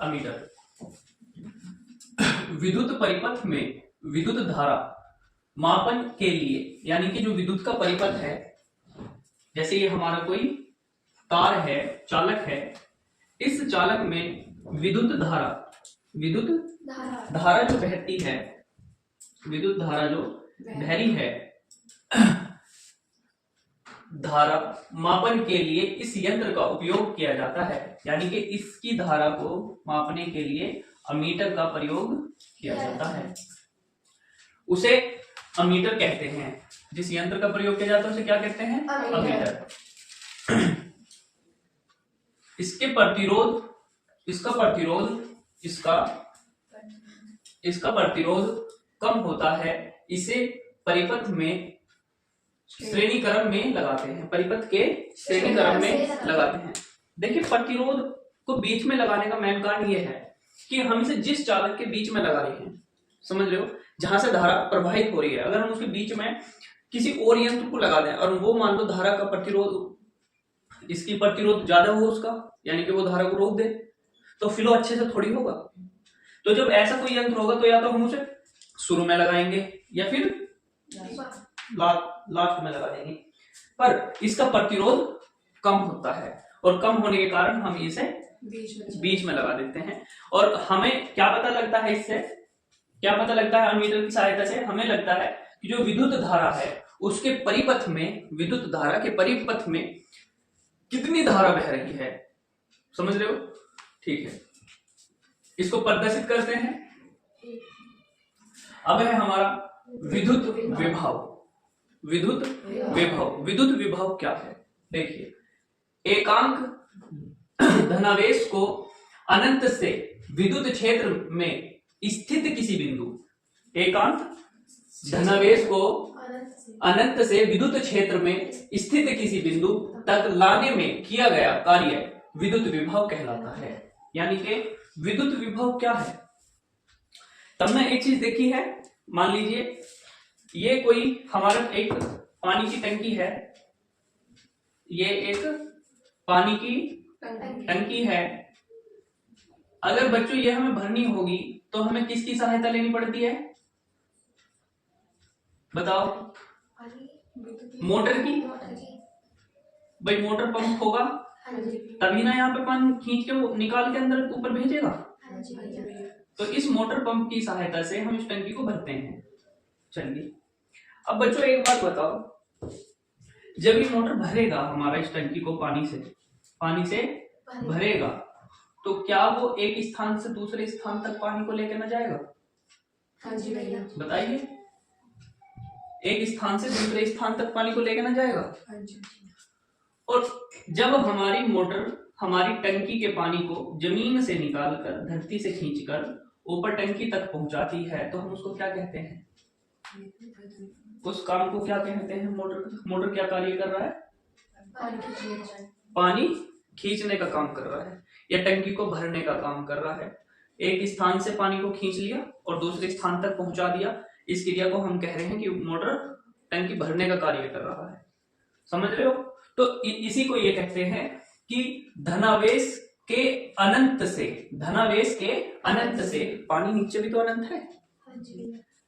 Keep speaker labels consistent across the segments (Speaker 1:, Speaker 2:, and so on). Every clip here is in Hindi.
Speaker 1: अमीटर। विद्युत परिपथ में विद्युत धारा मापन के लिए, यानी कि जो विद्युत का परिपथ है, जैसे ये हमारा कोई तार है, चालक है, इस चालक में विद्युत धारा जो बहती है, विद्युत धारा जो बह रही है, धारा मापन के लिए इस यंत्र का उपयोग किया जाता है। यानी कि इसकी धारा को मापने के लिए अमीटर का प्रयोग किया जाता है, उसे अमीटर कहते हैं। जिस यंत्र का प्रयोग किया जाता है उसे क्या कहते हैं? अमीटर। इसके प्रतिरोध, इसका प्रतिरोध कम होता है। इसे परिपथ में श्रेणी क्रम में लगाते हैं, परिपथ के श्रेणी क्रम में लगाते हैं। देखिए, प्रतिरोध को बीच में लगाने का मेन कारण यह है कि हम इसे जिस चालक के बीच में लगा रहे हैं, समझ रहे हो, जहां से धारा प्रवाहित हो रही है, अगर हम उसके बीच में किसी और यंत्र को लगा दें और वो मान लो धारा का प्रतिरोध, इसकी प्रतिरोध ज्यादा हो उसका, यानी कि वो धारा को रोक दे, तो फ्लो अच्छे से थोड़ी होगा। तो जब ऐसा कोई यंत्र होगा तो या तो हम उसे शुरू में लगाएंगे या फिर लास्ट में लगा देंगे, पर इसका प्रतिरोध कम होता है और कम होने के कारण हम इसे बीच में लगा देते हैं। और हमें क्या पता लगता है इससे, क्या पता लगता है अमीटर की सहायता से? हमें लगता है कि जो विद्युत धारा है उसके परिपथ में, विद्युत धारा के परिपथ में कितनी धारा बह रही है, समझ रहे हो? ठीक है, इसको प्रदर्शित करते हैं। अब है हमारा विद्युत विभव। विद्युत विभव क्या है? देखिए, एकांक धनावेश को अनंत से विद्युत क्षेत्र में स्थित किसी बिंदु, एकांक धनावेश को अनंत से विद्युत क्षेत्र में स्थित किसी बिंदु तक लाने में किया गया कार्य विद्युत विभव कहलाता है। यानी कि विद्युत विभव क्या है? तब ने एक चीज देखी है, मान लीजिए ये कोई हमारा एक पानी की टंकी है, ये एक पानी की टंकी है। अगर बच्चों ये हमें भरनी होगी तो हमें किसकी सहायता लेनी पड़ती है? बताओ। मोटर की। भाई मोटर पंप होगा तभी ना यहाँ पे पानी खींच के वो निकाल के अंदर ऊपर भेजेगा। तो इस मोटर पंप की सहायता से हम इस टंकी को भरते हैं। चलिए, अब बच्चों एक बात बताओ, जब ये मोटर भरेगा हमारा इस टंकी को पानी से भरेगा, तो क्या वो एक स्थान से दूसरे स्थान तक पानी को लेकर ना जाएगा? हाँ जी भैया। बताइए, एक स्थान से दूसरे स्थान तक पानी को लेकर ना जाएगा? हाँ जी। और जब हमारी मोटर हमारी टंकी के पानी को जमीन से निकालकर, धरती से खींचकर ऊपर टंकी तक पहुंचाती है, तो हम उसको क्या कहते हैं? उस काम को क्या कहते हैं? मोटर क्या कार्य कर रहा है? पानी खींचने का काम कर रहा है या टंकी को भरने का काम कर रहा है। एक स्थान से पानी को खींच लिया और दूसरे स्थान तक पहुंचा दिया, इस क्रिया को हम कह रहे हैं कि मोटर टंकी भरने का कार्य कर रहा है। समझ रहे हो? तो इसी को ये कहते हैं कि धनावेश के अनंत से पानी नीचे भी तो अनंत है।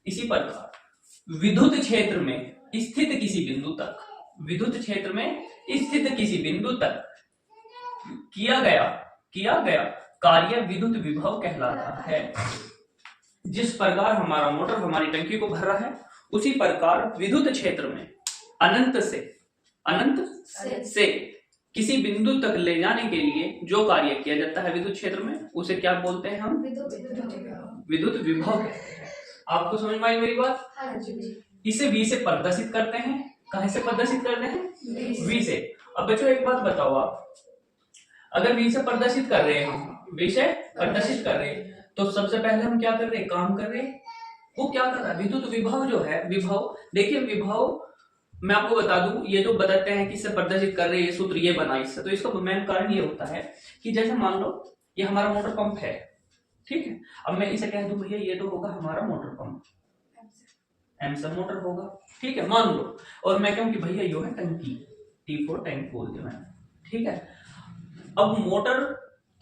Speaker 1: इसी प्रकार विद्युत क्षेत्र में स्थित किसी बिंदु तक किया गया कार्य विद्युत विभव कहलाता है। जिस प्रकार हमारा मोटर हमारी टंकी को भर रहा है, उसी प्रकार विद्युत क्षेत्र में अनंत से किसी बिंदु तक ले जाने के लिए जो कार्य किया जाता है विद्युत क्षेत्र में, उसे क्या बोलते हैं हम? विद्युत विभव। आपको समझ में आई मेरी बात? हाँ जी। इसे V से प्रदर्शित करते हैं। कहां से प्रदर्शित करते हैं? V से। अब बच्चों एक बात बताओ, आप अगर V से प्रदर्शित कर रहे हैं, तो सबसे पहले हम क्या कर रहे हैं? काम कर रहे हैं। वो क्या कर रहा है? विद्युत विभव जो है, विभव, देखिए विभव मैं आपको बता दूं, ये जो बताते हैं कि इससे प्रदर्शित कर रहे हैं, ये सूत्र ये बना इससे, तो इसका मेन कारण ये होता है कि जैसे मान लो ये हमारा मोटर पंप है, ठीक है। अब मैं इसे कह दूं भैया ये तो होगा हमारा मोटर पंप, एमसन मोटर होगा, ठीक है, मान लो। और मैं कहूं कि भैया ये है टंकी, T4 टैंक बोल दिया मैंने, ठीक है। अब मोटर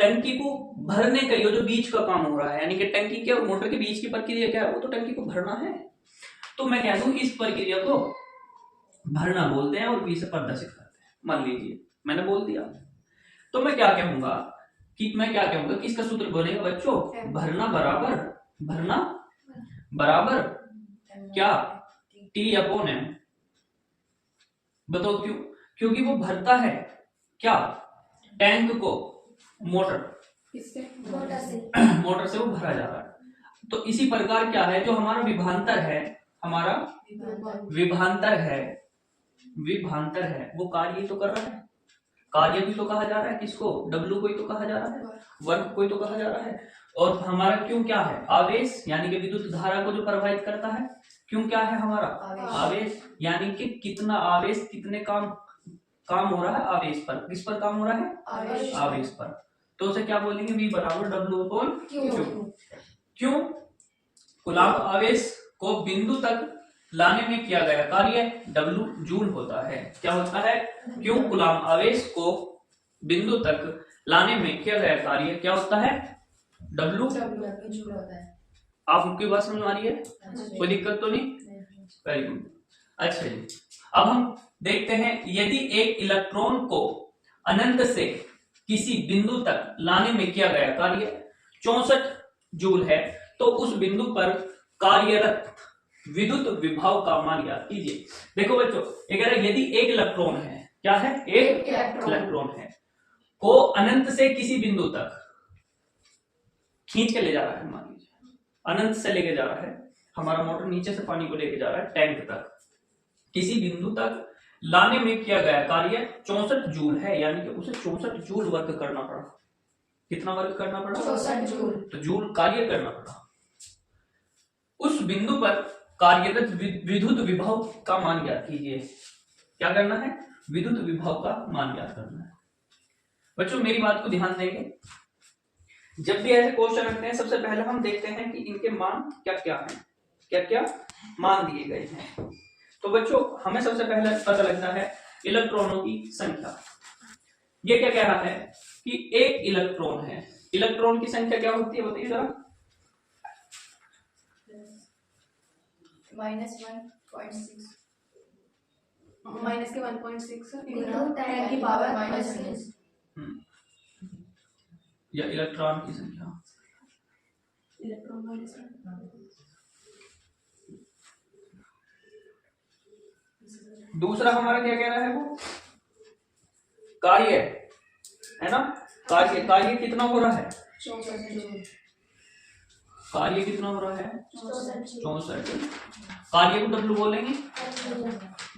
Speaker 1: टंकी को भरने का ये जो बीच का काम हो रहा है, यानी कि टंकी के और मोटर के बीच की प्रक्रिया क्या है, वो तो टंकी को भरना है। तो मैं कह दूं इस प्रक्रिया को भरना बोलते हैं और बी से प्रदर्शित करते हैं। मान लीजिए मैंने बोल दिया, तो मैं क्या कहूंगा कि किसका सूत्र बनेगा बच्चों, भरना बराबर क्या, टी अपॉन एम। बताओ क्यों? क्योंकि वो भरता है क्या, टैंक को मोटर से वो भरा जा रहा है। तो इसी प्रकार क्या है, जो हमारा विभवांतर है वो कार्य तो कर रहा है, कार्य भी तो कहा जा रहा है किसको, डब्ल्यू को ही तो कहा जा रहा है, वर्क को ही तो कहा जा रहा है। और हमारा क्यों क्या है, आवेश, यानी कि विद्युत धारा को जो प्रभावित करता है। क्यों क्या है हमारा, आवेश, यानी कि कितना आवेश कितने काम हो रहा है, आवेश पर। किस पर काम हो रहा है, आवेश पर। तो उसे क्या बोलेंगे, V बराबर डब्ल्यू अपॉन क्यू। क्यों, कूलाम्ब आवेश को बिंदु तक लाने में किया गया कार्य W जूल होता है। क्या होता है, क्यों कूलाम्ब आवेश को बिंदु तक लाने में किया गया कार्य क्या होता है, W जूल होता है। आप उनकी बात समझ आ रही है, कोई दिक्कत तो नहीं? Very good. अच्छा जी, अब हम देखते हैं, यदि एक इलेक्ट्रॉन को अनंत से किसी बिंदु तक लाने में किया गया कार्य 64 जूल है, तो उस बिंदु पर कार्यरत विद्युत विभव का मान ज्ञात कीजिए। देखो बच्चों, यदि एक इलेक्ट्रॉन है, क्या है, एक इलेक्ट्रॉन है को अनंत से किसी बिंदु तक खींच के ले जा रहा है, मान लीजिए अनंत से लेके जा रहा है, हमारा मोटर नीचे से पानी को लेके जा रहा है टैंक तक, किसी बिंदु तक लाने में किया गया कार्य 64 जूल है, यानी कि उसे 64 जूल वर्क करना पड़ा। कितना वर्क करना पड़ा, 64 जूल। तो जूल कार्य करना पड़ा। उस बिंदु पर कार्यरत विद्युत विभव का मान ज्ञात कीजिए। क्या करना है, विद्युत विभव का मान ज्ञात करना है। बच्चों मेरी बात को ध्यान देंगे, जब भी ऐसे क्वेश्चन रखते हैं सबसे पहले हम देखते हैं कि इनके मान क्या क्या हैं, क्या क्या मान दिए गए हैं। तो बच्चों हमें सबसे पहले पता लगता है इलेक्ट्रॉनों की संख्या। ये क्या कह रहा है कि एक इलेक्ट्रॉन है, इलेक्ट्रॉन की संख्या क्या होती है बताइए जरा।
Speaker 2: -1.6 माइनस के 1.6 10 की पावर -6
Speaker 1: या इलेक्ट्रॉन की संख्या। दूसरा हमारा क्या कह रहा है, वो कार्य है ना, कार्य कितना हो रहा है,
Speaker 2: 64
Speaker 1: कार्य कितना हो रहा है 64। कार्य को डब्ल्यू बोलेंगे,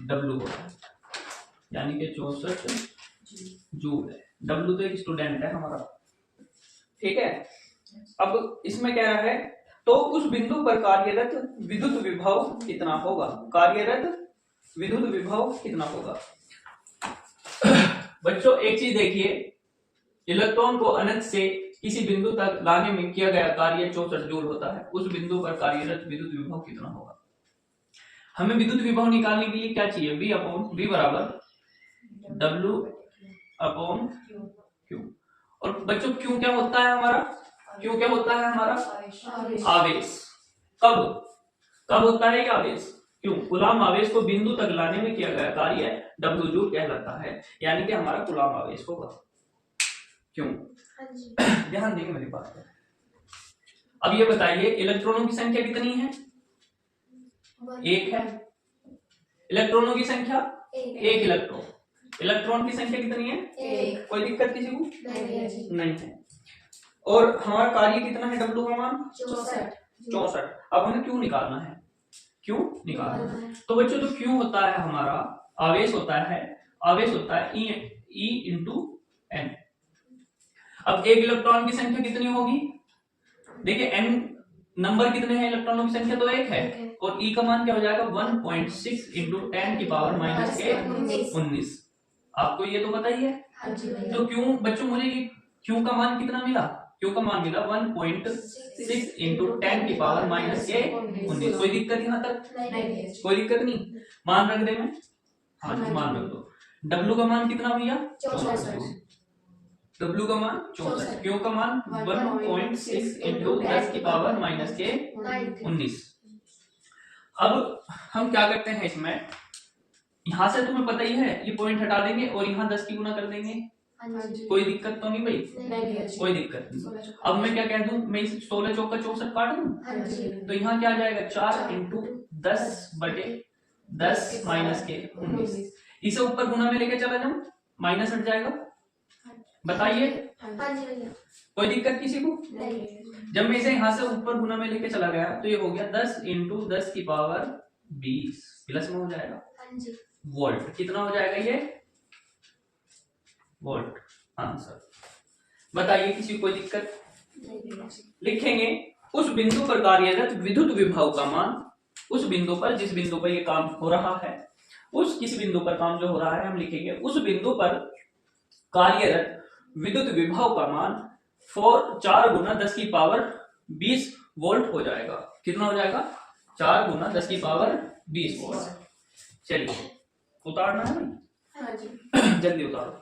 Speaker 1: डब्ल्यू हो रहा है, यानी कि 64 जूल है। डब्ल्यू तो एक स्टूडेंट है हमारा, ठीक है। अब इसमें कह रहा है, तो उस बिंदु पर कार्यरत विद्युत विभव कितना होगा, कार्यरत विद्युत विभव कितना होगा। बच्चों एक चीज देखिए, इलेक्ट्रॉन को अनंत से किसी बिंदु तक लाने में किया गया कार्य 64 जूल होता है, उस बिंदु पर कार्यरत विद्युत विभव कितना होगा। हमें विद्युत विभव निकालने के लिए क्या चाहिए, V बराबर W अपॉन Q। और बच्चों क्यों क्या होता है हमारा, क्यों क्या होता है हमारा, आवेश। कब होता है ये आवेश, क्यों, कूलाम्ब आवेश को बिंदु तक लाने में किया गया कार्य W जूल कहलाता है, यानी कि हमारा कूलाम्ब आवेश होगा। क्यों, ध्यान देंगे मेरी बात पर। अब ये बताइए इलेक्ट्रॉनों की संख्या कितनी है, एक है। इलेक्ट्रॉनों की संख्या एक इलेक्ट्रॉन की संख्या कितनी है, एक। कोई दिक्कत किसी को नहीं है। और हमारा कार्य कितना है, डब्ल्यू का मान 64। अब हमें क्यों निकालना है, क्यों निकालना है। तो बच्चों जो क्यों होता है हमारा आवेश होता है E इंटू N। अब एक इलेक्ट्रॉन की संख्या कितनी होगी, देखिए N नंबर कितने हैं इलेक्ट्रॉनों की संख्या, तो एक है, और E का मान क्या हो जाएगा 1.6 इंटू 10 की पावर -19। आपको ये तो पता ही है। तो क्यों बच्चों, मुझे ये क्यों का मान कितना मिला, क्यों का मान मिला 1.6 इंटू 10 की पावर -19। कोई दिक्कत यहाँ तक, कोई दिक्कत नहीं, मान रख दे मैं, हाँ मान रख दो। W का मान कितना भैया 64। W का मान 64, Q का मान 1.6 इंटू 10 की पावर माइनस के 19। अब हम क्या करते हैं इसमें, यहाँ से तुम्हें पता ही है, ये पॉइंट हटा देंगे और यहाँ 10 की गुना कर देंगे। कोई दिक्कत तो नहीं भाई? कोई दिक्कत नहीं। अब मैं क्या कह दूं, मैं इसे 16 चौका 64 काट दूं, तो यहाँ क्या आ जाएगा 4 इंटू 10 बटे 10 माइनस के 19। इसे ऊपर गुना में लेके चला जाऊं, माइनस हट जाएगा। बताइए कोई दिक्कत किसी को? जब मैं इसे यहाँ से ऊपर गुना में लेके चला गया तो ये हो गया 10 इंटू 10 की पावर 20 प्लस में हो जाएगा वोल्ट। कितना हो जाएगा ये? Volt answer. बताइए किसी को कोई दिक्कत? लिखेंगे उस बिंदु पर कार्यरत विद्युत विभव का मान, उस बिंदु पर जिस बिंदु पर ये काम हो रहा है, उस किस बिंदु पर काम जो हो रहा है हम लिखेंगे उस बिंदु पर कार्यरत विद्युत विभव का मान 4 गुना 10 की पावर 20 वोल्ट हो जाएगा। कितना हो जाएगा? 4 गुना 10 की पावर 20 वोल्ट। चलिए उतारना है भाई, जल्दी उतारो।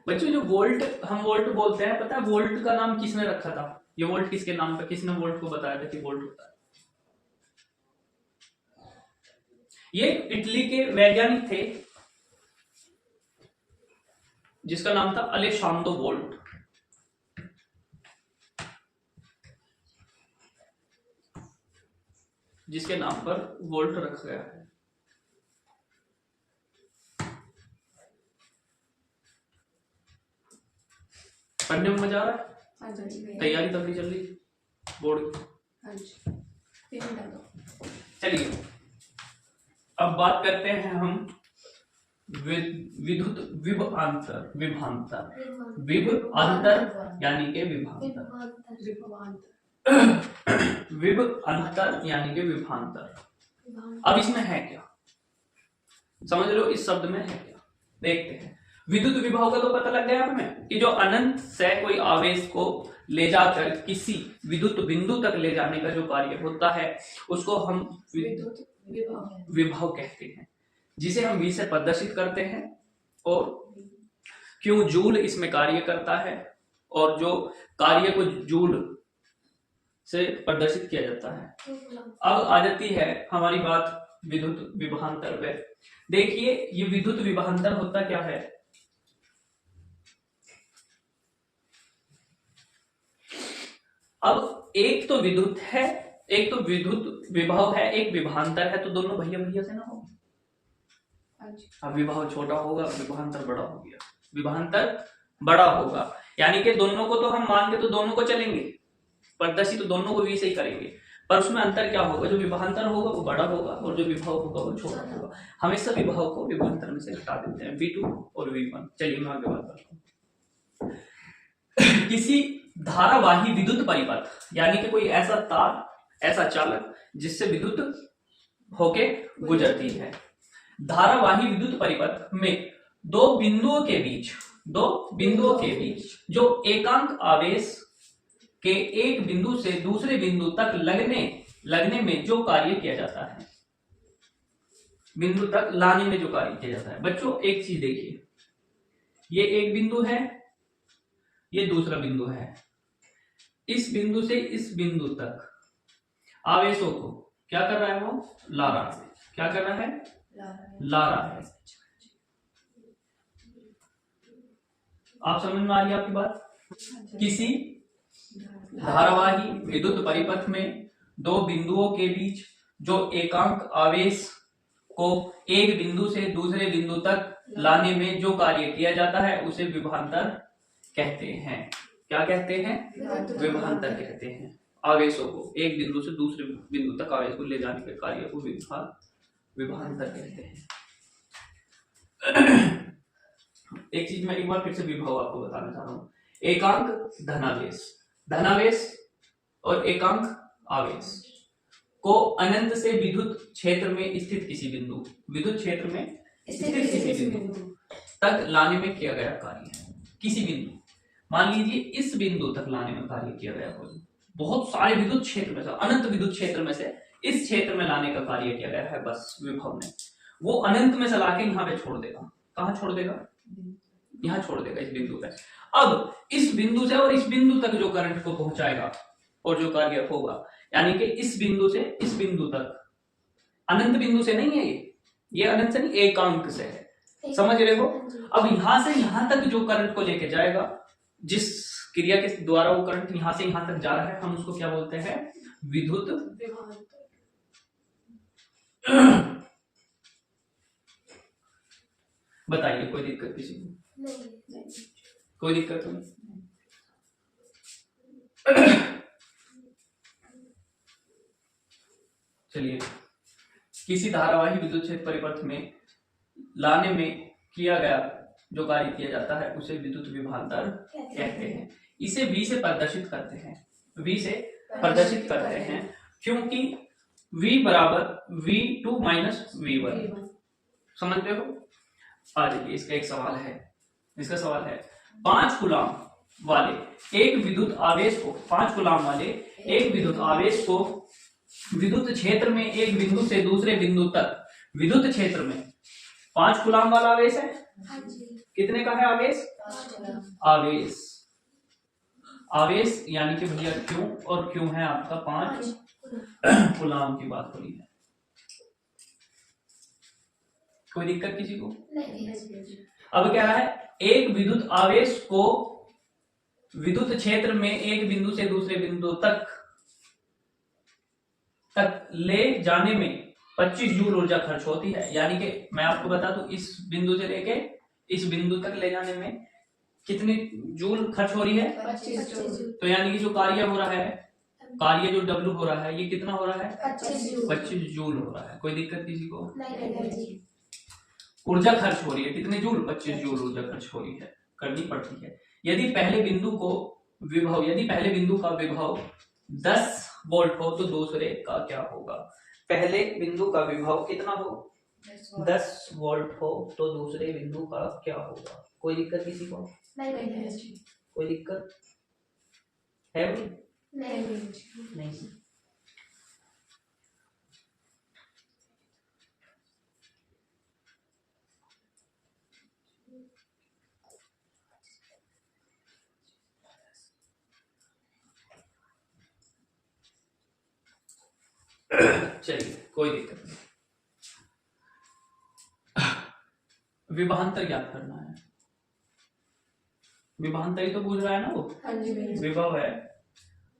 Speaker 1: बच्चों जो वोल्ट, हम वोल्ट बोलते हैं, पता है वोल्ट का नाम किसने रखा था? ये वोल्ट किसके नाम पे, किसने वोल्ट को बताया था कि वोल्ट होता है? ये इटली के वैज्ञानिक थे जिसका नाम था अलेशांद्रो वोल्ट। जिसके नाम पर वोल्ट रखा गया है। पढ़ने में मजा आ रहा है? तैयारी तब नहीं चल रही बोर्ड की? चलिए अब बात करते हैं हम विद्युत विभवांतर, विभवांतर यानी के विभवांतर, विभवांतर यानी के विभवांतर। अब इसमें है क्या, समझ लो इस शब्द में है क्या, देखते हैं। विद्युत विभव का तो पता लग गया हमें कि जो अनंत से कोई आवेश को ले जाकर किसी विद्युत बिंदु तक ले जाने का जो कार्य होता है उसको हम विद्युत विभव कहते हैं, जिसे हम V से प्रदर्शित करते हैं और क्यों जूल इसमें कार्य करता है और जो कार्य को जूल से प्रदर्शित किया जाता है। अब आ जाती है हमारी बात विद्युत विभवांतर पे। देखिए ये विद्युत विभवांतर होता क्या है? अब एक तो विद्युत है, एक तो विद्युत विभव है, एक विभवांतर है, तो दोनों भैया भैया से ना हो। अब विभव छोटा होगा, विभवांतर बड़ा हो गया, विभवांतर बड़ा होगा, यानी कि दोनों को तो हम मान के तो दोनों को चलेंगे, प्रदर्शित तो दोनों को V से ही करेंगे, पर उसमें अंतर क्या होगा? जो विभवांतर होगा वो बड़ा होगा और जो विभव होगा वो छोटा होगा। हमेशा विभव को विभवांतर में से हटा देते हैं, V2 और V1। चलिए मैं आगे बात करता हूँ। किसी धारावाही विद्युत परिपथ यानी कि कोई ऐसा तार, ऐसा चालक जिससे विद्युत होके गुजरती है। धारावाही विद्युत परिपथ में दो बिंदुओं के बीच जो एकांक आवेश के एक बिंदु से दूसरे बिंदु तक लगने में जो कार्य किया जाता है, बिंदु तक लाने में जो कार्य किया जाता है। बच्चों एक चीज देखिए, ये एक बिंदु है, ये दूसरा बिंदु है। इस बिंदु से इस बिंदु तक आवेशों को क्या कर रहा है? वो ला रहा है। क्या कर रहा है? ला रहा है। आप समझ में आ रही है आपकी बात? किसी धारावाही विद्युत परिपथ में दो बिंदुओं के बीच जो एकांक आवेश को एक बिंदु से दूसरे बिंदु तक लाने में जो कार्य किया जाता है उसे विभवांतर कहते हैं। क्या कहते हैं? विभवांतर कहते हैं। आवेशों को एक बिंदु से दूसरे बिंदु तक आवेश को ले जाने के कार्य को विभवांतर कहते हैं। एक चीज मैं एक बार फिर से विभव आपको बताना चाह रहा हूँ। एकांक धनावेश और एकांक आवेश को अनंत से विद्युत क्षेत्र में स्थित किसी बिंदु, विद्युत क्षेत्र में स्थित किसी बिंदु तक लाने में किया गया कार्य है। किसी बिंदु, मान लीजिए इस बिंदु तक लाने में कार्य किया गया कोई, बहुत सारे विद्युत क्षेत्र में से, अनंत विद्युत क्षेत्र में से इस क्षेत्र में लाने का कार्य किया गया है बस विभव ने, वो अनंत में से लाके यहाँ पे छोड़ देगा। कहाँ छोड़ देगा? यहाँ छोड़ देगा, इस बिंदु पे। अब इस बिंदु से और इस बिंदु तक जो करंट को पहुंचाएगा और जो कार्य होगा, यानी कि इस बिंदु से इस बिंदु तक, अनंत बिंदु से नहीं है ये अनंत से नहीं, एकांक से है, समझ रहे हो? अब यहां से यहां तक जो करंट को लेके जाएगा, जिस क्रिया के द्वारा वो करंट यहां से यहां तक जा रहा है, हम उसको क्या बोलते हैं? विद्युत विभवांतर। बताइए, कोई दिक्कत किसी को? नहीं। कोई दिक्कत नहीं? चलिए, किसी धारावाही विद्युत क्षेत्र परिपथ में लाने में किया गया जो कार्य किया जाता है उसे विद्युत विभवांतर कहते हैं। इसे V से प्रदर्शित करते हैं, V से प्रदर्शित करते हैं, क्योंकि V बराबर V2 माइनस V1। समझ रहे हो? आ जाइए, इसका एक सवाल है। इसका सवाल है 5 कूलाम वाले एक विद्युत आवेश को, 5 कूलाम वाले एक विद्युत आवेश को विद्युत क्षेत्र में एक बिंदु से दूसरे बिंदु तक, विद्युत क्षेत्र में 5 कूलाम वाला आवेश है। कितने का है आवेश? आवेश, आवेश यानी कि भैया क्यों, और क्यों है आपका 5 कूलाम की बात हो रही है। कोई दिक्कत किसी को? नहीं। अब क्या है, एक विद्युत आवेश को विद्युत क्षेत्र में एक बिंदु से दूसरे बिंदु तक ले जाने में 25 जूल ऊर्जा खर्च होती है। यानी कि मैं आपको बता दूं, इस बिंदु से लेके इस बिंदु तक ले जाने में कितनी जूल खर्च हो रही है? 25 जूल। तो यानी कि जो कार्य हो रहा है, कार्य जो W हो रहा है, ये कितना हो रहा है? 25 जूल हो रहा है। कोई दिक्कत किसी को? नहीं। ऊर्जा खर्च हो रही है, कितने जूल? 25 जूल ऊर्जा खर्च हो रही है, करनी पड़ती है। यदि पहले बिंदु का विभव 10 वोल्ट हो तो दूसरे का क्या होगा? पहले बिंदु का विभव कितना हो? 10 वोल्ट हो तो दूसरे बिंदु का क्या होगा? कोई दिक्कत किसी को? नहीं। कोई दिक्कत है? नहीं। चलिए, कोई दिक्कत नहीं। विभवांतर ज्ञात करना है। विभवांतर ही तो पूछ रहा है ना वो। विभव है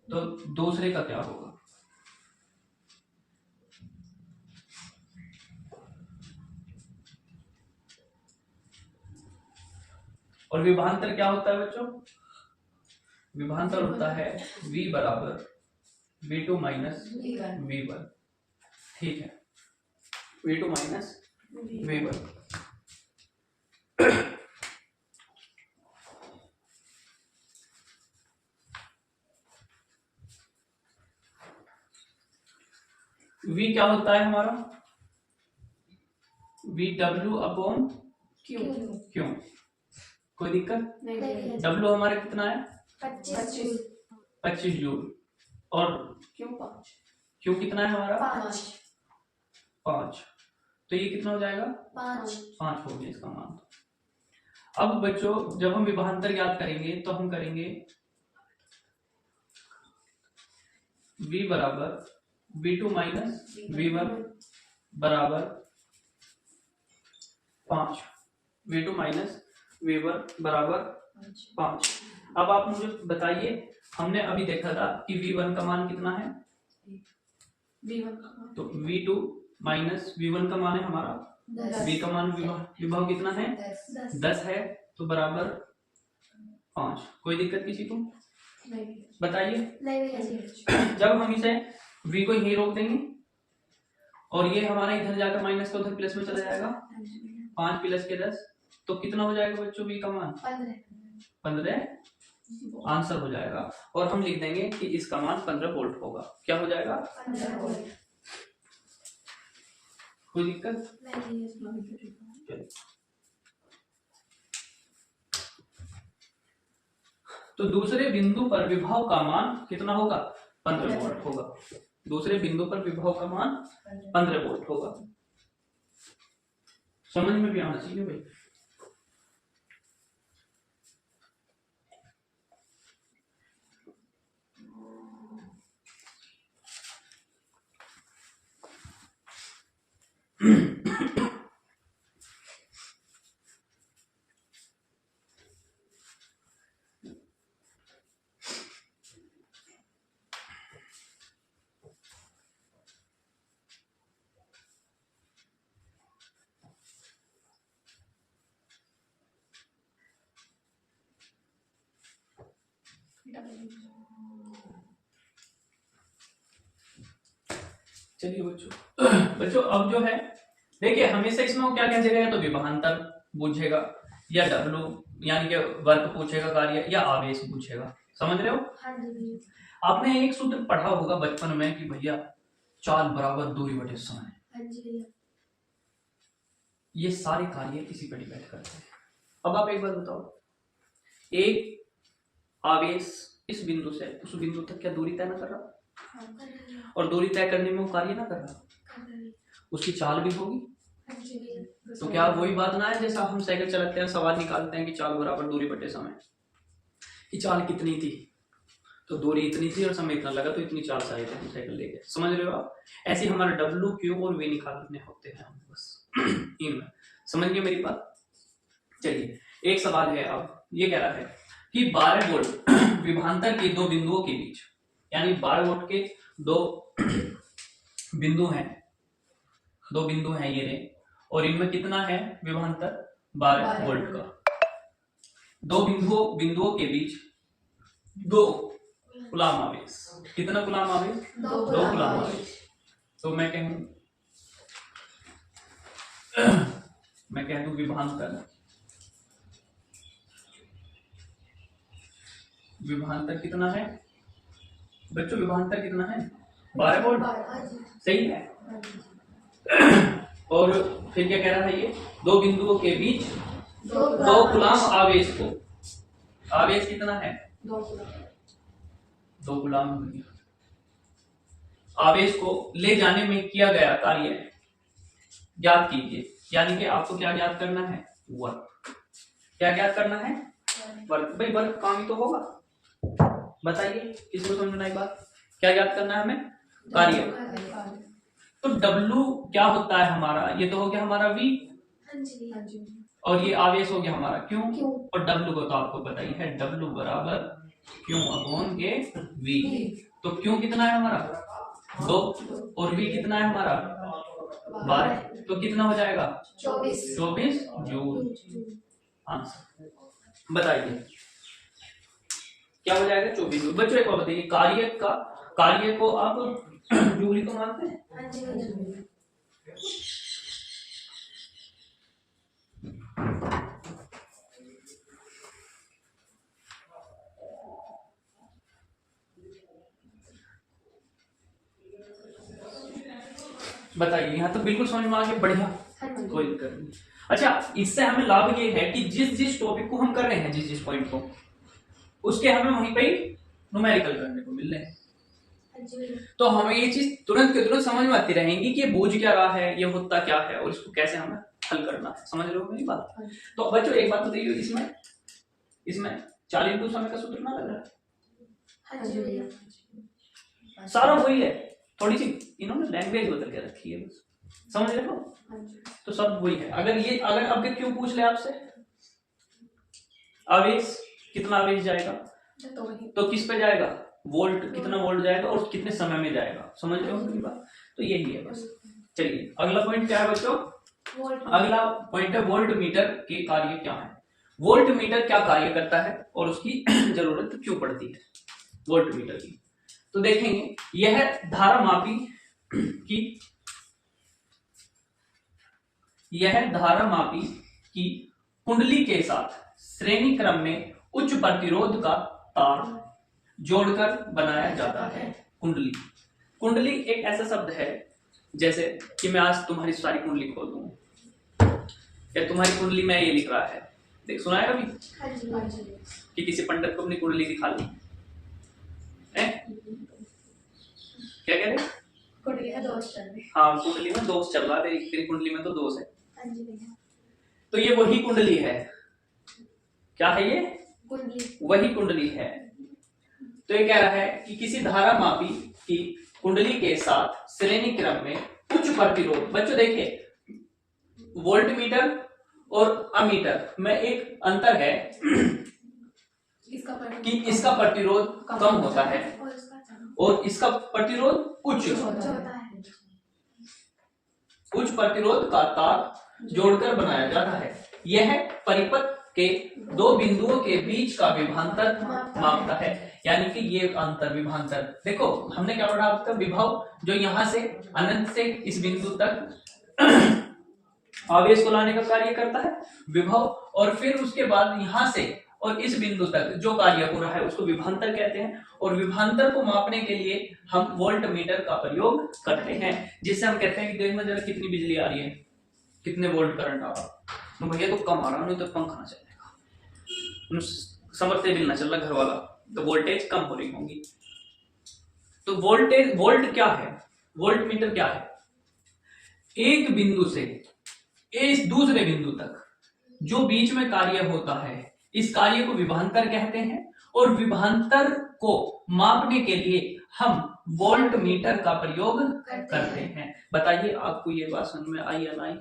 Speaker 1: तो दूसरे का क्या होगा? और विभवांतर क्या होता है बच्चों? विभवांतर होता है V बराबर V2 माइनस V1। ठीक है, V2 माइनस V1। V क्या होता है हमारा? VW अपॉन क्यों? कोई दिक्कत? नहीं। W हमारा कितना है? 25 जूल। और क्यों कितना है हमारा? 5। तो ये कितना हो जाएगा? 5 हो गया इसका मान। अब बच्चों, जब हम विभवांतर ज्ञात करेंगे तो हम करेंगे V बराबर V2 माइनस V1 बराबर 5। V2 माइनस V1 बराबर 5। अब आप मुझे बताइए, हमने अभी देखा था कि V1 का मान कितना है? तो V2 माइनस V1 का मान है हमारा 10। V का मान विभव कितना है? 10 है, तो बराबर 5। कोई दिक्कत किसी को? बताइए। जब हम इसे V को यहीं रोक देंगे और ये हमारा इधर जाकर माइनस का उधर प्लस में चला जाएगा, 5 प्लस के 10, तो कितना हो जाएगा बच्चों V का मान? 15 आंसर हो जाएगा। और हम लिख देंगे कि इसका मान 15 वोल्ट होगा। क्या हो जाएगा? 15 वोल्ट। कोई दिक्कत? नहीं। तो दूसरे बिंदु पर विभव का मान कितना होगा? 15 वोल्ट होगा। दूसरे बिंदु पर विभव का मान 15 वोल्ट होगा। समझ में भी आना चाहिए भाई। चलिए बच्चों अब जो है देखिए, हमेशा इसमें वो क्या कहेगा, या तो विभवांतर पूछेगा, या डब्लू यानी कि वर्क पूछेगा, कार्य, या आवेश पूछेगा। समझ रहे हो?
Speaker 2: हाँ जी।
Speaker 1: आपने एक सूत्र पढ़ा होगा बचपन में कि भैया चाल बराबर दूरी बटे समय।
Speaker 2: हाँ जी भैया।
Speaker 1: ये सारे कार्य इसी पर डिपेंड करते हैं। अब आप एक बार बताओ, एक आवेश इस बिंदु से उस बिंदु तक क्या दूरी तय न कर रहा?
Speaker 2: हाँ, कर रही है।
Speaker 1: और दूरी तय करने में वो कार्य ना कर रहा,
Speaker 2: कर रही है।
Speaker 1: उसकी चाल भी होगी।
Speaker 2: हाँ जी भैया।
Speaker 1: तो क्या वही बात ना है जैसा हम साइकिल चलाते हैं, सवाल निकालते हैं कि चाल बराबर दूरी बटे समय, कि चाल कितनी थी, तो दूरी इतनी थी और समय इतना लगा, तो इतनी चाल से आए थे हम साइकिल लेके। समझ रहे हो आप? ऐसे हमारा डब्ल्यू, क्यू और वी निकालने होते हैं हम बस इनमें। समझ गए मेरी बात? चलिए एक सवाल है, अब ये कह रहा है कि 12 वोल्ट विभवांतर के दो बिंदुओं के बीच, यानी 12 वोल्ट के दो बिंदु हैं, दो बिंदु हैं ये रे, और इनमें कितना है विभवांतर? 12 वोल्ट का। दो बिंदुओं के बीच दो कूलाम आवेश। कितना कूलाम आवेश? 2 कूलाम आवेश। तो मैं कह दूं विभवांतर कितना है बच्चों? विभवांतर कितना है? 12 वोल्ट। सही है। और फिर क्या कह रहा है ये? दो बिंदुओं के बीच दो कूलाम आवेश को, आवेश कितना है? 2 कूलाम। आवेश को ले जाने में किया गया कार्य ज्ञात कीजिए। यानी कि आपको क्या ज्ञात करना है? वर्क। क्या ज्ञात करना है? वर्क। भाई वर्क काम ही तो होगा। बताइए किसको समझ में आई बात? क्या ज्ञात करना है हमें? कार्य। तो W क्या होता है हमारा? ये तो हो गया हमारा V, और ये आवेश हो गया हमारा Q, और W को तो आपको पता ही है, W बराबर Q अपॉन के V। तो Q कितना है हमारा? 2, और V कितना है हमारा? 12। तो कितना हो जाएगा? 24 जूल। आंसर बताइए क्या हो जाएगा? 24 जूल। बच्चों एक बार बताइए, कार्य को आप जूल ही तो मानते हैं?
Speaker 2: हाँ जी।
Speaker 1: बताइए, यहाँ तो बिल्कुल समझ में आ गया। बढ़िया, कोई दिक्कत नहीं। अच्छा, इससे हमें लाभ ये है कि जिस टॉपिक को हम कर रहे हैं, जिस पॉइंट को, उसके हमें वहीं पे न्यूमेरिकल करने को मिल रहे हैं। तो हमें ये चीज तुरंत के तुरंत समझ में आती रहेंगी कि ये बूझ क्या रहा है, ये होता क्या है, और इसको कैसे हमें हल करना है। समझ रहे हो मेरी बात? तो बच्चों एक बात बताइए, इसमें 40 गुना समय का सूत्र ना लग रहा है? सारा वही है, थोड़ी सी इन्होंने लैंग्वेज बदल के रखी है बस। समझ रहे हो? तो सब वही है। अगर अब क्यों पूछ ले आपसे, आवेश कितना आवेश जाएगा, तो किस पे जाएगा? वोल्ट। कितना वोल्ट जाएगा और कितने समय में जाएगा। समझ रहे हो मेरी बात? तो यही है बस। चलिए अगला पॉइंट क्या है बच्चों? अगला पॉइंट है वोल्ट मीटर के कार्य क्या है। वोल्ट मीटर क्या कार्य करता है और उसकी जरूरत क्यों पड़ती है वोल्ट मीटर की। तो देखेंगे, यह धारामापी की कुंडली के साथ श्रेणी क्रम में उच्च प्रतिरोध का तार जोड़कर बनाया जाता है। कुंडली एक ऐसा शब्द है जैसे कि मैं आज तुम्हारी सारी कुंडली खोल दूं, या तुम्हारी कुंडली में ये लिख रहा है, देख सुना है कभी? कि किसी पंडित को अपनी कुंडली दिखा ली है? क्या कह रहे?
Speaker 2: कुंडली में दोष चल रहे।
Speaker 1: हाँ, कुंडली में दोष चल रहा है, तेरी कुंडली में तो दोष है।
Speaker 2: हाँ जी भैया।
Speaker 1: तो ये वही कुंडली है। क्या है ये?
Speaker 2: कुंडली।
Speaker 1: वही कुंडली है। तो ये कह रहा है कि किसी धारा मापी की कुंडली के साथ श्रेणी क्रम में उच्च प्रतिरोध, बच्चों देखिए वोल्टमीटर और अमीटर में एक अंतर है कि इसका प्रतिरोध कम होता है और इसका प्रतिरोध उच्च
Speaker 2: होता है।
Speaker 1: उच्च प्रतिरोध का तार जोड़कर बनाया जाता है। यह परिपथ के दो बिंदुओं के बीच का विभवांतर मापता है। यानी कि ये अंतर विभवांतर, देखो हमने क्या पढ़ा अब तक, विभव जो यहाँ से अनंत से इस बिंदु तक आवेश को लाने का कार्य करता है विभव, और फिर उसके बाद यहाँ से और इस बिंदु तक जो कार्य हो रहा है उसको विभवांतर कहते हैं। और विभवांतर को मापने के लिए हम वोल्ट मीटर का प्रयोग करते हैं, जिससे हम कहते हैं कि देखना जरा कितनी बिजली आ रही है, कितने वोल्ट करंट आ रहा, तो भैया तो कम आ रहा, नहीं तो पंखा ना चलेगा, समरसेबल ना चल रहा घर वाला, तो वोल्टेज कम हो रही होंगी। तो वोल्ट क्या है? वोल्ट मीटर क्या है? एक बिंदु से इस दूसरे बिंदु तक जो बीच में कार्य होता है, इस कार्य को विभवांतर कहते हैं। और विभवांतर को मापने के लिए हम वोल्ट मीटर का प्रयोग करते हैं। बताइए आपको ये बात समझ में आई या नहीं?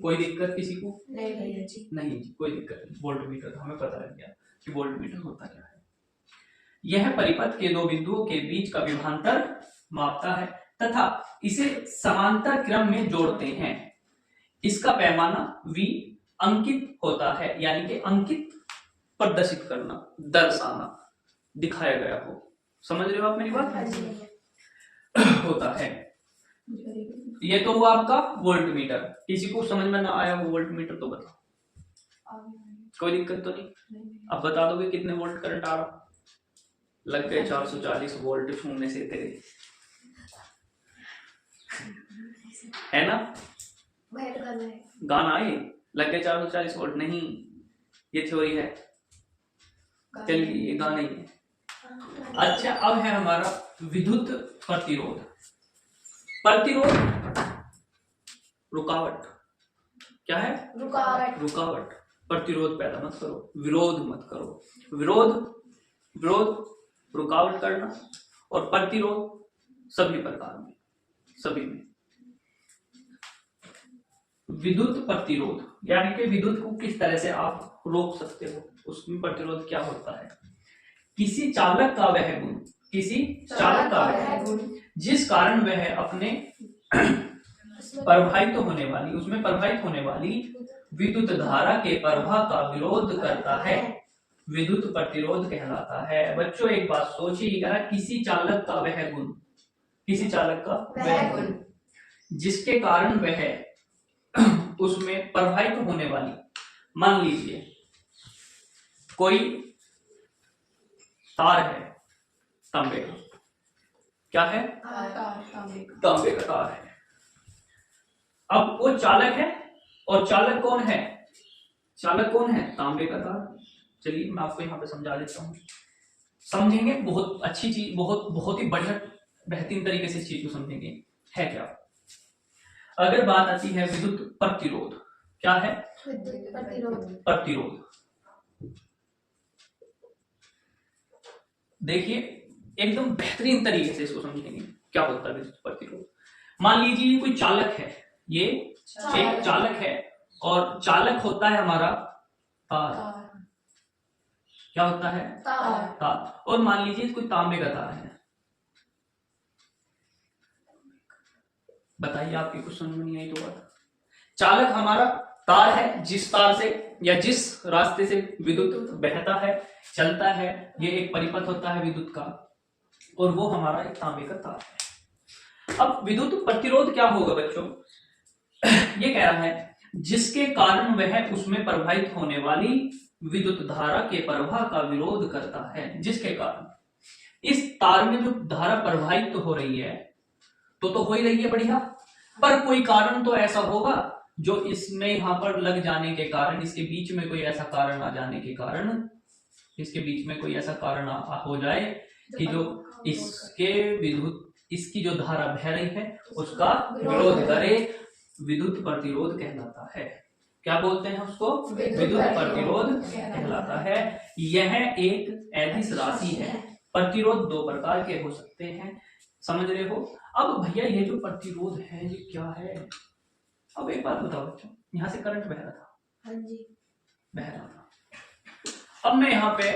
Speaker 1: कोई दिक्कत किसी को?
Speaker 2: नहीं भैया जी।
Speaker 1: नहीं जी, कोई दिक्कत नहीं। वोल्ट मीटर हमें पता लग गया कि वोल्ट मीटर होता क्या है। यह परिपथ के दो बिंदुओं के बीच का विभवांतर मापता है तथा इसे समांतर क्रम में जोड़ते हैं। इसका पैमाना V अंकित होता है, यानी कि अंकित प्रदर्शित करना, दर्शाना, दिखाया गया हो। समझ रहे हो आप मेरी बात? होता है। ये तो हुआ आपका वोल्ट मीटर। किसी को समझ में ना आया वो वोल्ट मीटर तो बताओ, कोई दिक्कत तो नहीं? अब बता दोगे कितने वोल्ट करंट आ रहा? लग गए 440 वोल्ट छूने से तेरे, है ना? गाना है, लग गए 440 वोल्ट नहीं, ये थ्योरी है। चलिए ये गाना ही है। अच्छा, अब है हमारा विद्युत प्रतिरोध। प्रतिरोध रुकावट, क्या है? रुकावट। प्रतिरोध पैदा मत करो, विरोध मत करो। विरोध रुकावट करना, और प्रतिरोध सभी प्रकार में, सभी में। विद्युत प्रतिरोध यानी कि विद्युत को किस तरह से आप रोक सकते हो, उसमें प्रतिरोध क्या होता है? किसी चालक का वह गुण, जिस कारण वह अपने प्रवाहित होने वाली विद्युत धारा के प्रवाह का विरोध करता है, विद्युत प्रतिरोध कहलाता है। बच्चों एक बात सोचिएगा, किसी चालक का वह गुण जिसके कारण वह उसमें प्रवाहित होने वाली, मान लीजिए कोई तार है तांबे का, क्या है? तांबे का तार है। अब वो चालक है, और चालक कौन है? तांबे का तार। चलिए मैं आपको यहाँ पे समझा देता हूँ, समझेंगे। बहुत अच्छी चीज, बहुत ही बढ़िया बेहतरीन तरीके से इस चीज को समझेंगे। है क्या? अगर बात आती है विद्युत प्रतिरोध, क्या है? प्रतिरोध। देखिए एकदम बेहतरीन तरीके से इसको समझेंगे क्या होता है विद्युत प्रतिरोध। मान लीजिए कोई चालक है, ये एक चालक है, और चालक होता है हमारा तार। क्या होता है? तार। और मान लीजिए कोई तांबे का तार है। बताइए आपकी कुछ समझ में नहीं आई तो बात। चालक हमारा तार है, जिस तार से या जिस रास्ते से विद्युत बहता है, चलता है, ये एक परिपथ होता है विद्युत का, और वो हमारा एक तांबे का तार है। अब विद्युत प्रतिरोध क्या होगा बच्चों? ये कह रहा है जिसके कारण वह उसमें प्रवाहित होने वाली विद्युत धारा के प्रवाह का विरोध करता है। जिसके कारण इस तार में जो धारा प्रवाहित हो रही है, तो हो ही रही है, बढ़िया, पर कोई कारण तो ऐसा होगा जो इसमें यहाँ पर लग जाने के कारण, इसके बीच में कोई ऐसा कारण आ जाने के कारण इसके बीच में कोई ऐसा कारण हो जाए कि जो इसके विद्युत इसकी जो धारा बह रही है उसका विरोध करे, विद्युत प्रतिरोध कहलाता है। क्या बोलते हैं उसको? विद्युत प्रतिरोध कहलाता है। यह एक ऐसी राशि है। प्रतिरोध दो प्रकार के हो सकते हैं, समझ रहे हो? अब भैया ये जो प्रतिरोध है ये क्या है? अब एक बात बताओ बच्चों, यहाँ से करंट बह रहा था, बह रहा था। अब मैं यहाँ पे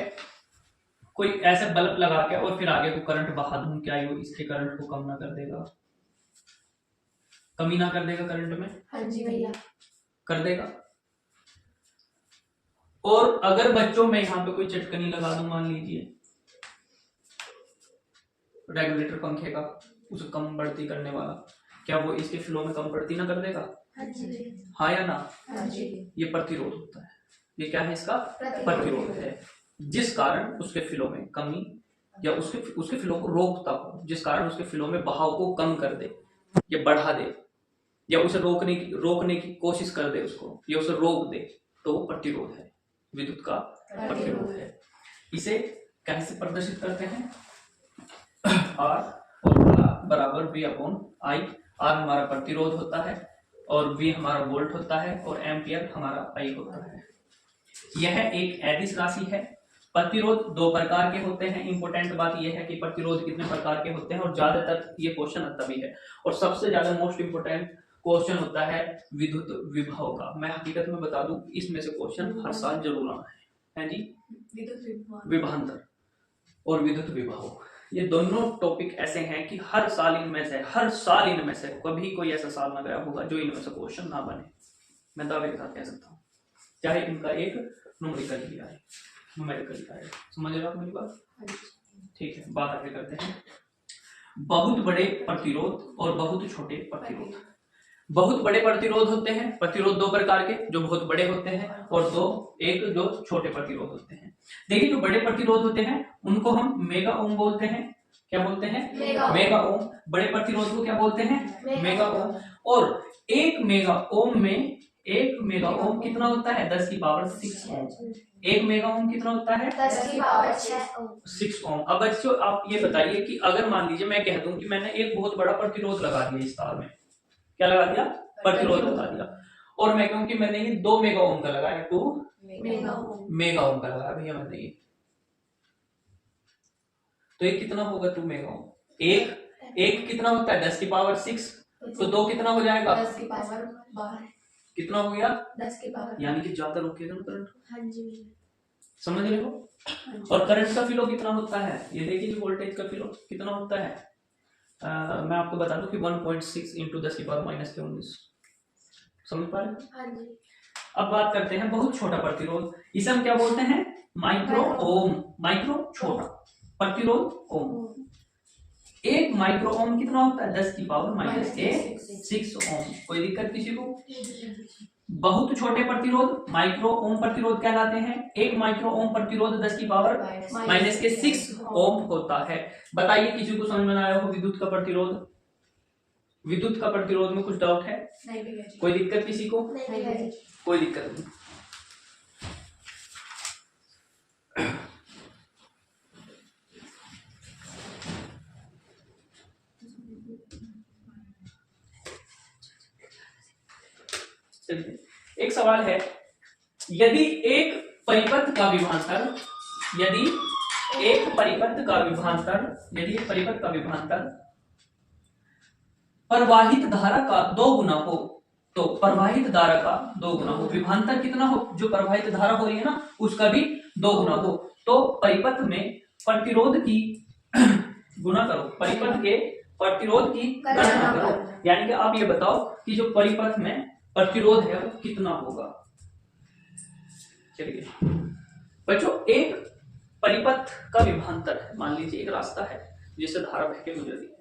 Speaker 1: कोई ऐसे बल्ब लगा के और फिर आगे को करंट बहा दूं, क्या ये इसके करंट को कम ना कर देगा? कमी ना कर देगा करंट में?
Speaker 2: हाँ जी भैया
Speaker 1: कर देगा। और अगर बच्चों में यहाँ पे कोई चटकनी लगा दूं, मान लीजिए रेगुलेटर पंखे का, उसे कम बढ़ती करने वाला, क्या वो इसके फ्लो में कम बढ़ती ना कर देगा? हाँ या ना? ये प्रतिरोध होता है। ये क्या है? इसका प्रतिरोध है, जिस कारण उसके फ्लो में कमी या उसके फ्लो को रोकता हो, जिस कारण उसके फ्लो में बहाव को कम कर दे या बढ़ा दे या उसे रोकने की कोशिश कर दे उसको, या उसे रोक दे, तो वो प्रतिरोध है, विद्युत का प्रतिरोध है। इसे कैसे प्रदर्शित करते हैं? R और बराबर V अपॉन I। R हमारा प्रतिरोध होता है और V हमारा वोल्ट होता है और एम्पियर हमारा I होता है। यह एक अदिश राशि है। प्रतिरोध दो प्रकार के होते हैं। इंपॉर्टेंट बात यह है कि प्रतिरोध कितने प्रकार के होते हैं, और ज्यादातर ये क्वेश्चन आता भी है, और सबसे ज्यादा मोस्ट इंपोर्टेंट क्वेश्चन होता है विद्युत विभव का। मैं हकीकत में बता दूं, इसमें से क्वेश्चन हर साल जरूर आना है जी। विभवांतर और विद्युत विभव, ये दोनों टॉपिक ऐसे हैं कि हर साल इनमें से कभी कोई ऐसा साल ना गया होगा जो इनमें से क्वेश्चन ना बने। मैं दावे के साथ कह सकता हूँ, चाहे इनका एक न्यूमेरिकल ही आए, समझ रहे हो आप मेरी बात? ठीक है, बात आगे करते हैं। बहुत बड़े प्रतिरोध और बहुत छोटे प्रतिरोध। बहुत बड़े प्रतिरोध होते हैं, प्रतिरोध दो प्रकार के, जो बहुत बड़े होते हैं, और एक जो छोटे प्रतिरोध होते हैं। देखिए, जो बड़े प्रतिरोध होते हैं उनको हम मेगा ओम बोलते हैं। क्या बोलते हैं? Mega ohm. बड़े प्रतिरोध को क्या बोलते हैं? Mega ohm. और एक मेगा ओम कितना होता है? 10 की पावर 6 ओम। एक मेगा ओम कितना होता है?
Speaker 2: 10 की पावर 6
Speaker 1: ओम। अब बच्चों आप ये बताइए कि अगर मान लीजिए मैं कह दूं कि मैंने एक बहुत बड़ा प्रतिरोध लगा दिया इस तार में, क्या लगा दिया? प्रतिरोध लगा दिया, और मैं कहूं कि मैंने ये 2 मेगा ओम का लगाया, 2 मेगा ओम का लगाया भैया मैंने ये, तो ये कितना होगा? 2 मेगा ओम। एक कितना होता है? 10 की पावर 6, तो 2 कितना हो जाएगा?
Speaker 2: 10 की पावर 12।
Speaker 1: कितना हो गया?
Speaker 2: 10 की पावर,
Speaker 1: यानी कि ज्यादा रोकेगा ना करंट।
Speaker 2: हाँ जी,
Speaker 1: समझ रहे हो? और करंट का फ्लो कितना होता है? ये देखिए, वोल्टेज का फ्लो कितना होता है? मैं आपको बता दूं कि 1.6 इंटू 10 की पावर -19। समझ पा रहे?
Speaker 2: हाँ जी।
Speaker 1: अब बात करते हैं बहुत छोटा प्रतिरोध। इसे हम क्या बोलते हैं? Micro ohm. माइक्रो छोटा, प्रतिरोध ओम। एक माइक्रो ओम कितना होता है? 10 की पावर -6 ओम। कोई दिक्कत किसी को? बहुत छोटे प्रतिरोध माइक्रो ओम प्रतिरोध कहलाते हैं। एक माइक्रो ओम प्रतिरोध 10 की पावर -6 ओम होता है। बताइए किसी को समझ में आया हो विद्युत का प्रतिरोध? विद्युत का प्रतिरोध में कुछ डाउट है?
Speaker 2: नहीं।
Speaker 1: कोई दिक्कत किसी को?
Speaker 2: नहीं।
Speaker 1: कोई दिक्कत नहीं। एक सवाल है, यदि एक परिपथ का विभवांतर प्रवाहित धारा का 2 गुना हो, तो प्रवाहित धारा का 2 गुना हो, विभवांतर कितना हो? जो प्रवाहित धारा हो रही है ना उसका भी 2 गुना हो, तो परिपथ में प्रतिरोध की गुना करो, परिपथ के प्रतिरोध की गणना करो। यानी कि आप ये बताओ कि जो परिपथ में प्रतिरोध है वो कितना होगा। चलिए बच्चों, एक परिपथ का विभवांतर है, मान लीजिए एक रास्ता है जिससे धारा बह के गुजर रही है,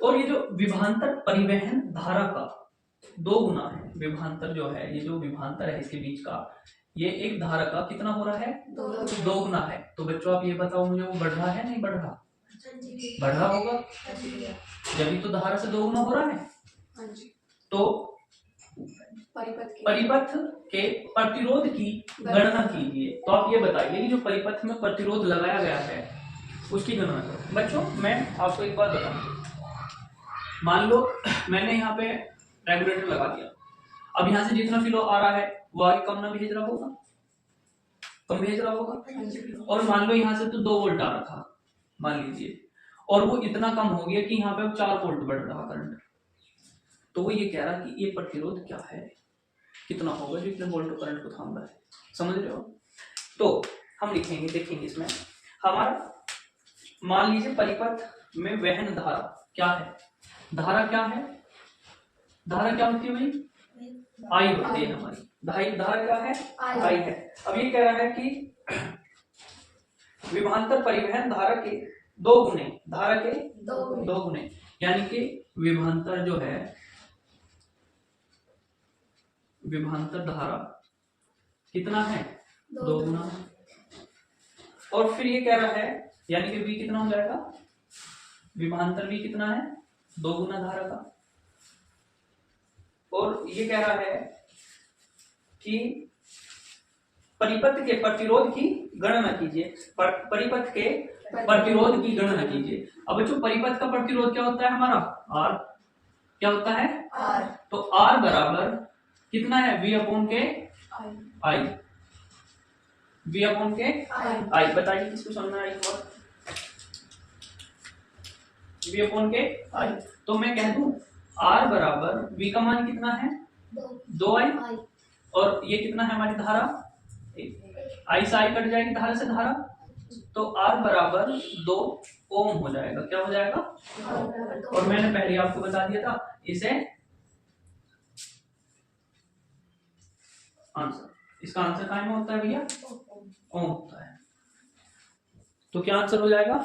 Speaker 1: और ये जो विभवांतर परिवहन धारा का 2 गुना है। विभवांतर जो है, ये जो विभवांतर है इसके बीच का, ये एक धारा का कितना हो रहा है? 2 गुना है। तो बच्चों आप ये बताओ मुझे, वो बढ़ रहा है नहीं बढ़ रहा? बढ़ रहा होगा, जब भी तो धारा से 2 गुना हो रहा है। तो परिपथ के प्रतिरोध की गणना कीजिए। तो आप ये बताइए कि जो परिपथ में प्रतिरोध लगाया गया है उसकी गणना करो। बच्चों मैं आपको एक बात बताऊं, मान लो मैंने यहाँ पे रेगुलेटर लगा दिया, अब यहाँ से जितना फ्लो आ रहा है वो आगे कम ना भेज रहा होगा, कम भेज रहा होगा। और मान लो यहाँ से तो 2 वोल्ट आ रखा मान लीजिए, और वो इतना कम हो गया कि यहाँ पे 4 वोल्ट बढ़ रहा करंट। तो वो ये कह रहा कि ये प्रतिरोध क्या है, कितना होगा जो इतने वोल्ट करंट को थाम रहा है, समझ रहे हो। तो हम लिखेंगे, देखेंगे इसमें हमारा, मान लीजिए परिपथ में वहन धारा क्या है, धारा क्या है, धारा क्या होती है भाई, आई होती है हमारी, धारा क्या है, आई है। अब ये कह रहा है कि विभवांतर परिवहन धारा के 2 गुने, धारा के 2 गुने, यानी कि विभवांतर जो है, विभवांतर धारा कितना है, 2 गुना। और फिर ये कह रहा है यानी कि V कितना हो जाएगा, विभवांतर V कितना है, 2 गुना धारा का। और ये कह रहा है कि परिपथ के प्रतिरोध की गणना कीजिए, परिपथ के प्रतिरोध की गणना कीजिए। अब बच्चों परिपथ का प्रतिरोध क्या होता है हमारा, R, क्या होता है R। तो R बराबर कितना है, V अपॉन के I, V अपॉन के I। बताइए किसको समझना है, V अपॉन के I। तो मैं कह दूं R बराबर V का मान कितना है, 2I, और ये कितना है हमारी धारा, I से I कट जाएगी धारा से धारा, तो R बराबर 2 ओम हो जाएगा। क्या हो जाएगा, और मैंने पहले आपको बता दिया था इसे आंसर, इसका आंसर कहाँ में होता है भैया, ओम होता है। तो क्या आंसर हो जाएगा,